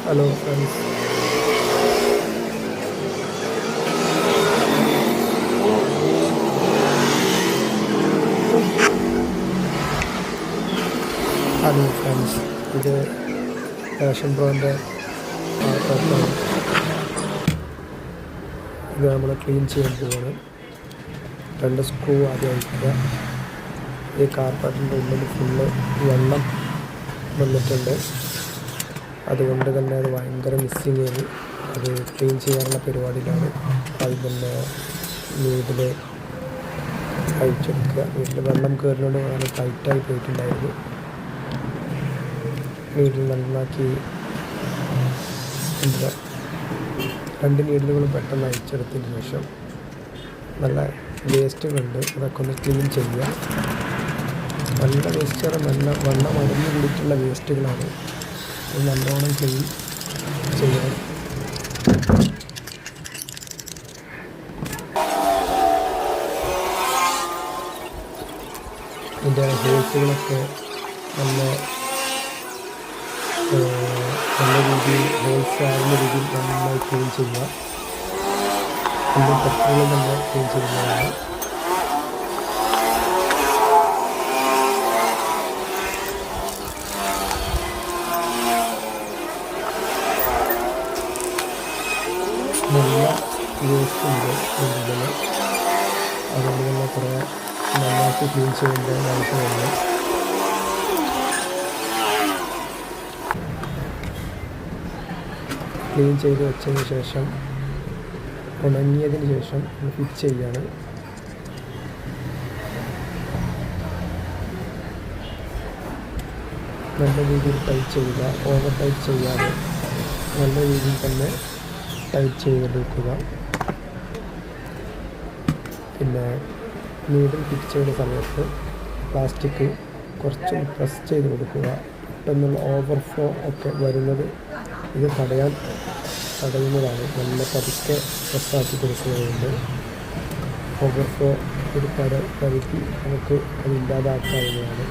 Hello friends, ഇത് passion പ്രോൻ്റെ കാർപ്പാട്ടാണ്. ഇത് നമ്മൾ ക്ലീൻ ചെയ്യാൻ പോവാണ്. 2 സ്ക്രൂ ആദ്യം അഴിക്കുക. ഈ കാർപ്പാട്ടിൻ്റെ ഉള്ളിൽ ഫുള്ള് വെള്ളം വന്നിട്ടുണ്ട്. അതുകൊണ്ട് തന്നെ അത് ഭയങ്കര മിസ്സിങ് ചെയ്ത് അത് ക്ലീൻ ചെയ്യാനുള്ള പരിപാടിയിലാണ്. അതിൽ തന്നെ നീഡിൽ അഴിച്ചെടുക്കുക. നീഡിൽ വെള്ളം കയറുന്നതുകൊണ്ട് വളരെ ടൈറ്റായി പോയിട്ടുണ്ടായിരുന്നു. നീഡിൽ നന്നാക്കി 2 നീഡിലുകളും പെട്ടെന്ന് അഴിച്ചെടുത്തതിന് ശേഷം നല്ല വേസ്റ്റുകളുണ്ട്, അതൊക്കെ ഒന്ന് ക്ലീൻ ചെയ്യുക. നല്ല വേസ്റ്റ് നല്ല വെള്ളം അടഞ്ഞു കൂടിയിട്ടുള്ള വേസ്റ്റുകളാണ്. അത് നല്ലോണം ക്ലീൻ ചെയ്യണം. ഇതിൻ്റെ ഹോൾസുകളൊക്കെ നല്ല രീതിയിൽ ഹോൾസ് ആകുന്ന രീതിയിൽ നന്നായി ക്ലീൻ ചെയ്യുക. അതിൻ്റെ പെട്രോൾ നമ്മൾ ക്ലീൻ ചെയ്യുന്നതാണ്. നല്ല വേസ്റ്റ് ഉണ്ട് ഇതിൽ, അതുകൊണ്ട് തന്നെ കുറേ നന്നാക്കി ക്ലീൻ ചെയ്യേണ്ട ആവശ്യമുണ്ട്. ക്ലീൻ ചെയ്ത് വെച്ചതിന് ശേഷം ഉണങ്ങിയതിന് ശേഷം ഫിറ്റ് ചെയ്യാണ്. നല്ല രീതിയിൽ ടൈറ്റ് ചെയ്യുക, ഓവർ ടൈറ്റ് ചെയ്യാതെ നല്ല രീതിയിൽ തന്നെ ടൈറ്റ് ചെയ്തെടുക്കുക. പിന്നെ നീഡിൽ ഫിറ്റ് ചെയ്യുന്ന സമയത്ത് പ്ലാസ്റ്റിക് കുറച്ച് പ്രസ് ചെയ്ത് കൊടുക്കുക. പെട്ടെന്നുള്ള ഓവർഫ്ലോ ഒക്കെ വരുന്നത് ഇത് തടയുന്നതാണ്. നല്ല പതുക്കെ പ്രസ്സാക്കി കൊടുക്കുന്നതുകൊണ്ട് ഓവർഫ്ലോ ഒരു പരുത്തി നമുക്ക് അത് ഇല്ലാതാക്കാവുന്നതാണ്.